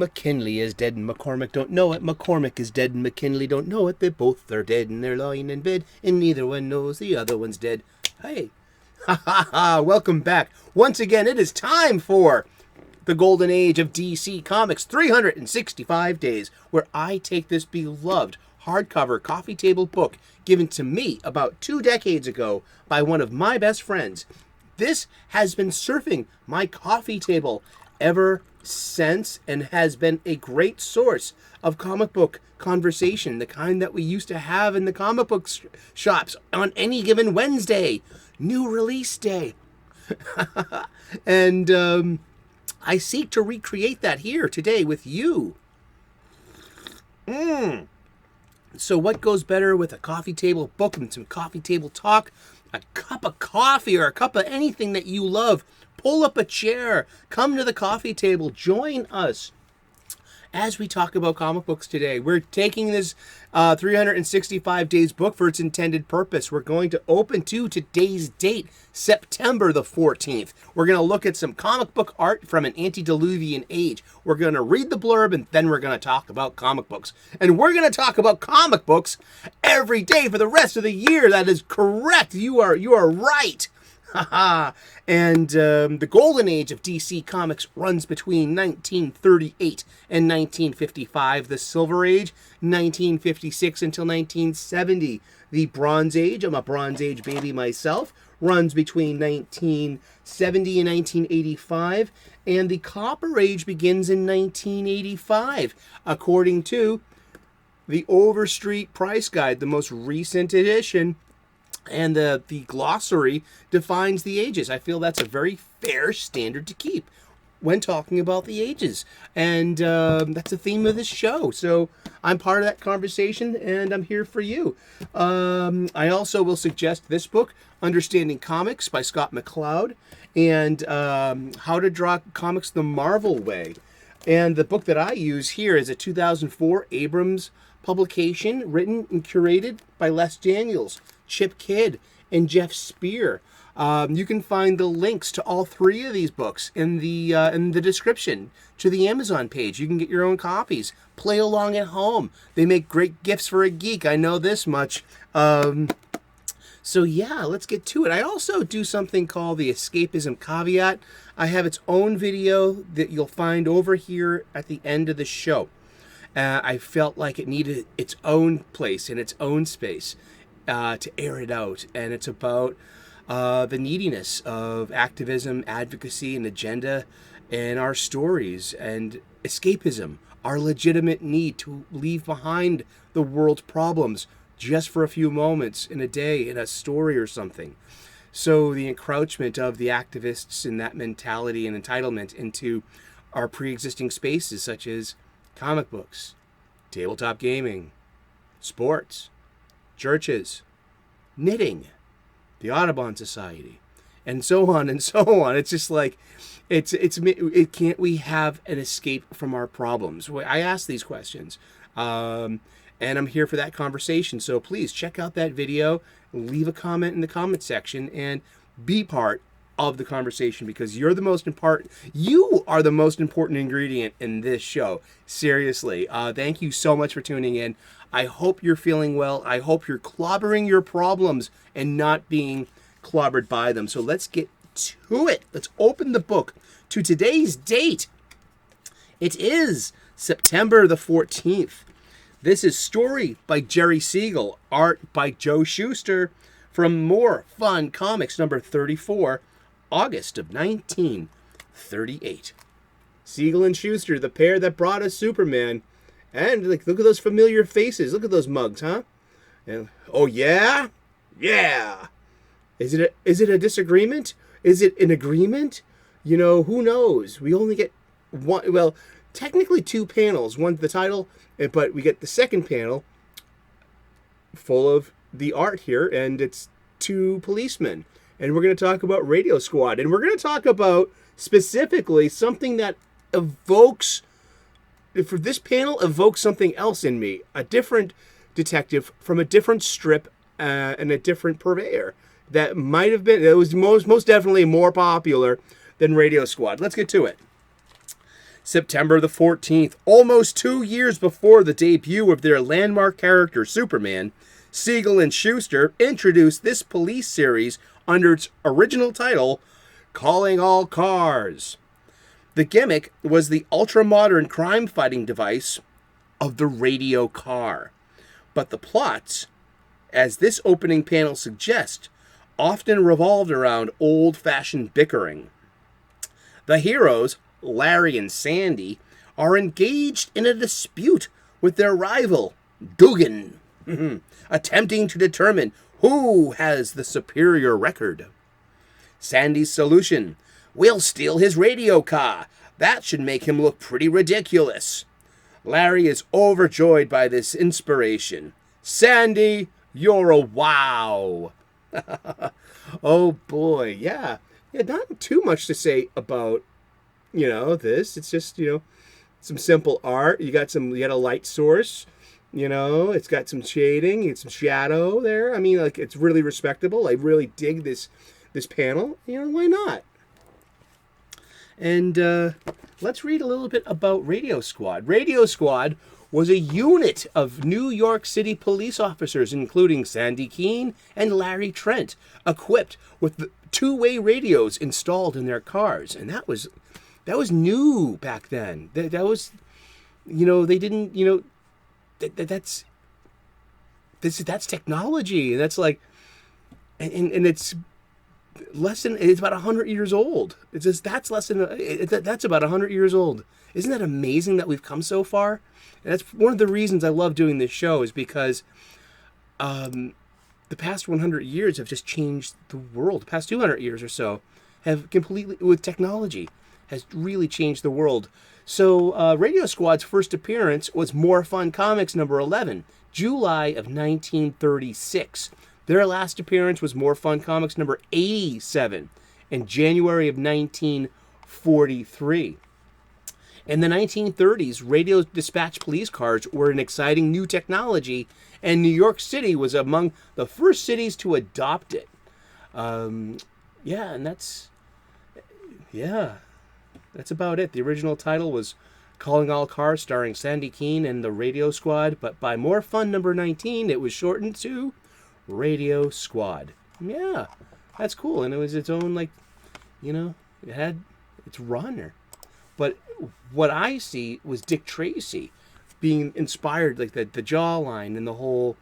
McKinley is dead and McCormick don't know it. McCormick is dead and McKinley don't know it. They both are dead and they're lying in bed, and neither one knows the other one's dead. Hey, ha ha ha, welcome back. Once again, it is time for the golden age of DC Comics, 365 days, where I take this beloved hardcover coffee table book given to me about 2 decades ago by one of my best friends. This has been surfing my coffee table ever since and has been a great source of comic book conversation, the kind that we used to have in the comic book shops on any given Wednesday, new release day. And I seek to recreate that here today with you. So what goes better with a coffee table book and some coffee table talk? A cup of coffee or a cup of anything that you love. Pull up a chair, come to the coffee table, join us as we talk about comic books today. We're taking this 365 days book for its intended purpose. We're going to open to today's date, September the 14th. We're going to look at some comic book art from an antediluvian age. We're going to read the blurb, and then we're going to talk about comic books. And we're going to talk about comic books every day for the rest of the year. That is correct. You are right. And the golden age of DC Comics runs between 1938 and 1955. The Silver Age, 1956 until 1970. The Bronze Age, I'm a Bronze Age baby myself, runs between 1970 and 1985. And the Copper Age begins in 1985, according to the Overstreet Price Guide, the most recent edition. And the glossary defines the ages. I feel that's a very fair standard to keep when talking about the ages. And that's the theme of this show. So I'm part of that conversation, and I'm here for you. I also will suggest this book, Understanding Comics by Scott McCloud, and How to Draw Comics the Marvel Way. And the book that I use here is a 2004 Abrams publication, written and curated by Les Daniels, Chip Kidd, and Geoff Spear. You can find the links to all 3 of these books in the description to the Amazon page. You can get your own copies. Play along at home. They make great gifts for a geek. I know this much. So yeah, let's get to it. I also do something called the Escapism Caveat. I have its own video that you'll find over here at the end of the show. I felt like it needed its own place and its own space to air it out. And it's about the neediness of activism, advocacy, and agenda in our stories, and escapism, our legitimate need to leave behind the world's problems just for a few moments in a day, in a story or something. So the encroachment of the activists in that mentality and entitlement into our pre-existing spaces, such as comic books, tabletop gaming, sports, churches, knitting, the Audubon Society, and so on and so on. It's just like, it can't we have an escape from our problems? I ask these questions, and I'm here for that conversation. So please check out that video, leave a comment in the comment section, and be part of the conversation, because you are the most important ingredient in this show. Seriously, thank you so much for tuning in. I hope you're feeling well. I hope you're clobbering your problems and not being clobbered by them. So let's get to it. Let's open the book to today's date. It is September the 14th. This is story by Jerry Siegel, art by Joe Shuster, from More Fun Comics number 34, August of 1938. Siegel and Shuster, the pair that brought us Superman. And look at those familiar faces. Look at those mugs, huh? And, oh yeah? Yeah. Is it a disagreement? Is it an agreement? You know, who knows? We only get one, well, technically 2 panels. One's the title, but we get the second panel full of the art here, and it's 2 policemen. And we're going to talk about Radio Squad. And we're going to talk about specifically something that evokes something else in me. A different detective from a different strip and a different purveyor that was most definitely more popular than Radio Squad. Let's get to it. September the 14th, almost 2 years before the debut of their landmark character Superman, Siegel and Schuster introduced this police series under its original title, Calling All Cars. The gimmick was the ultra-modern crime-fighting device of the radio car. But the plots, as this opening panel suggests, often revolved around old-fashioned bickering. The heroes, Larry and Sandy, are engaged in a dispute with their rival, Dugan, attempting to determine who has the superior record. Sandy's solution: we'll steal his radio car. That should make him look pretty ridiculous. Larry is overjoyed by this inspiration. Sandy, you're a wow. Oh boy, yeah. Not too much to say about, this. It's just, some simple art. You got a light source, it's got some shading, it's some shadow there. I mean, it's really respectable. I really dig this panel. Why not? And let's read a little bit about Radio Squad. Radio Squad was a unit of New York City police officers, including Sandy Keene and Larry Trent, equipped with two-way radios installed in their cars. And that was new back then. That was, they didn't, that's technology. And that's like, and it's about 100 years old. It's just, that's about 100 years old. Isn't that amazing that we've come so far? And that's one of the reasons I love doing this show, is because the past 100 years have just changed the world. The past 200 years or so have completely, with technology, has really changed the world. So Radio Squad's first appearance was More Fun Comics number 11, July of 1936. Their last appearance was More Fun Comics number 87 in January of 1943. In the 1930s, radio dispatch police cars were an exciting new technology, and New York City was among the first cities to adopt it. And that's about it. The original title was Calling All Cars, starring Sandy Keene and the Radio Squad, but by More Fun number 19, it was shortened to Radio Squad. Yeah, that's cool. And it was its own, it had its runner. But what I see was Dick Tracy being inspired, like the jawline and the whole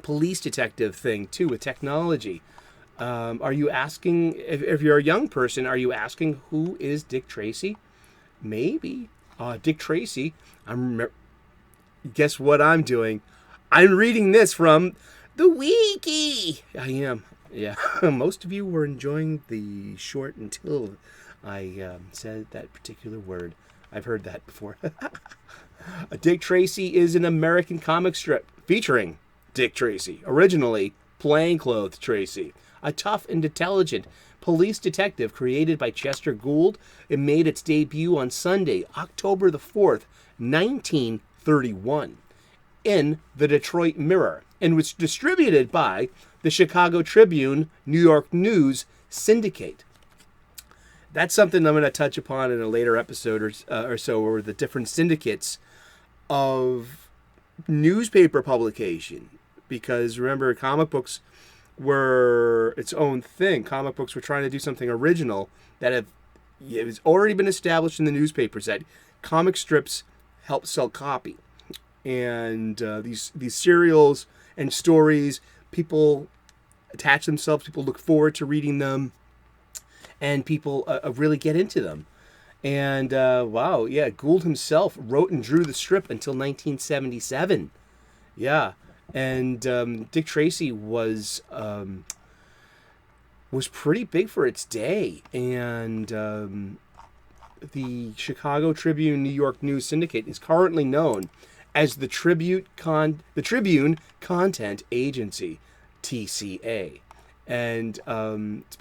police detective thing, too, with technology. Are you asking, if you're a young person, are you asking who is Dick Tracy? Maybe. Dick Tracy, guess what I'm doing? I'm reading this from the wiki. I am. Yeah. Most of you were enjoying the short until I said that particular word. I've heard that before. Dick Tracy is an American comic strip featuring Dick Tracy, originally Plainclothes Tracy, a tough and intelligent police detective created by Chester Gould. It made its debut on Sunday, October the 4th, 1931, in the Detroit Mirror, and was distributed by the Chicago Tribune New York News Syndicate. That's something I'm going to touch upon in a later episode or so, or the different syndicates of newspaper publication. Because remember, comic books were its own thing. Comic books were trying to do something original it has already been established in the newspapers that comic strips help sell copy. And these serials and stories, people attach themselves, people look forward to reading them. And people really get into them. And, Gould himself wrote and drew the strip until 1977. Yeah. And Dick Tracy was pretty big for its day. And the Chicago Tribune New York News Syndicate is currently known as the Tribune Content Agency, TCA. And it's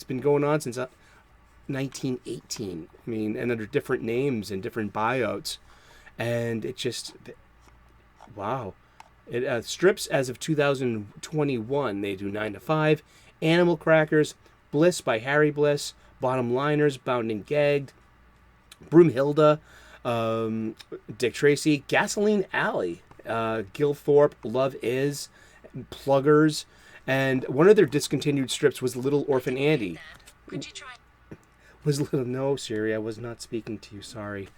been going on since 1918. I mean, and under different names and different buyouts. And it just, wow. It strips as of 2021. They do 9 to 5. Animal Crackers, Bliss by Harry Bliss, Bottom Liners, Bound and Gagged, Broomhilda, Dick Tracy, Gasoline Alley, Gil Thorpe, Love Is, Pluggers, and one of their discontinued strips was Little Orphan Andy. Could you try? Was little no, Siri, I was not speaking to you. Sorry.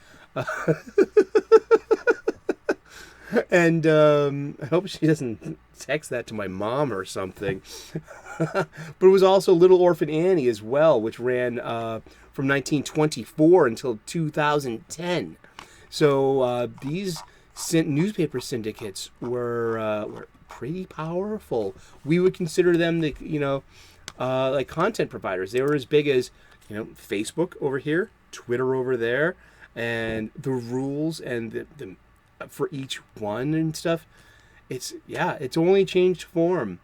And I hope she doesn't text that to my mom or something. But it was also Little Orphan Annie as well, which ran from 1924 until 2010. So these newspaper syndicates were pretty powerful. We would consider them like content providers. They were as big as Facebook over here, Twitter over there, and the rules and the for each one and stuff. It's only changed form,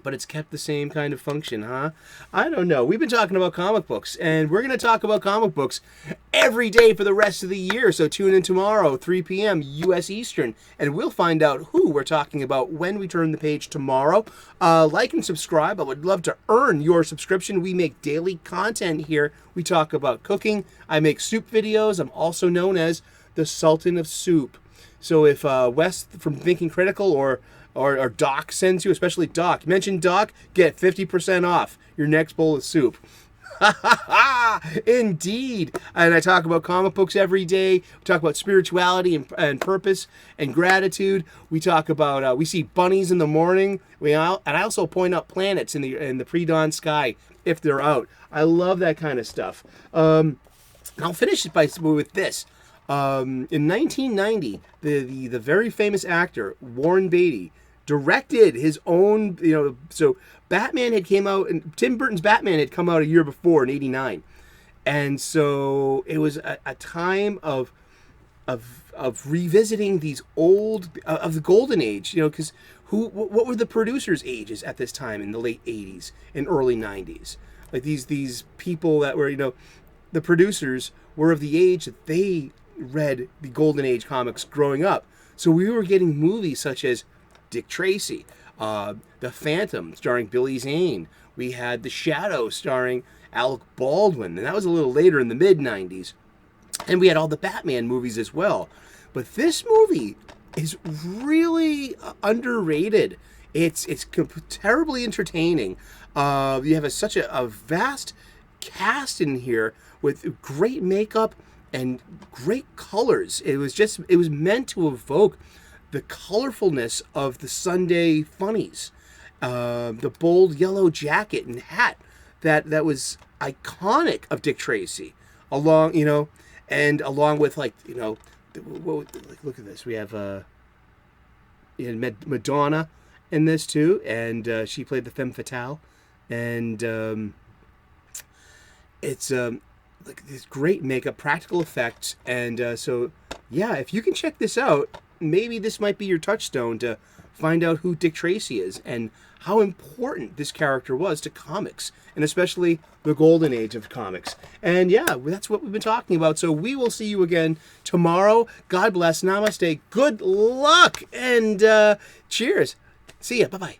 but it's kept the same kind of function, huh? I don't know. We've been talking about comic books, and we're going to talk about comic books every day for the rest of the year. So tune in tomorrow, 3 p.m. U.S. Eastern, and we'll find out who we're talking about when we turn the page tomorrow. Like and subscribe. I would love to earn your subscription. We make daily content here. We talk about cooking. I make soup videos. I'm also known as the Sultan of Soup. So if Wes from Thinking Critical or Doc sends you, especially Doc, mention Doc, get 50% off your next bowl of soup. Indeed. And I talk about comic books every day. We talk about spirituality and purpose and gratitude. We talk about we see bunnies in the morning. And I also point out planets in the pre-dawn sky if they're out. I love that kind of stuff. I'll finish it with this. In 1990, the very famous actor Warren Beatty directed his own, so Batman had came out, and Tim Burton's Batman had come out a year before in '89, and so it was a time of revisiting these old of the golden age, because what were the producers' ages at this time in the late '80s and early '90s? Like these people that were, the producers were of the age that they read the Golden Age comics growing up. So we were getting movies such as Dick Tracy, The Phantom starring Billy Zane. We had The Shadow starring Alec Baldwin, and that was a little later in the mid-90s. And we had all the Batman movies as well. But this movie is really underrated. It's terribly entertaining. You have such a vast cast in here with great makeup and great colors. It was meant to evoke the colorfulness of the Sunday funnies, the bold yellow jacket and hat that was iconic of Dick Tracy, along with look at this. We have Madonna in this too, and she played the femme fatale, and it's like this great makeup, practical effects, and so if you can check this out, maybe this might be your touchstone to find out who Dick Tracy is and how important this character was to comics, and especially the golden age of comics. And that's what we've been talking about. So we will see you again tomorrow. God bless. Namaste. Good luck. And cheers. See ya. Bye-bye.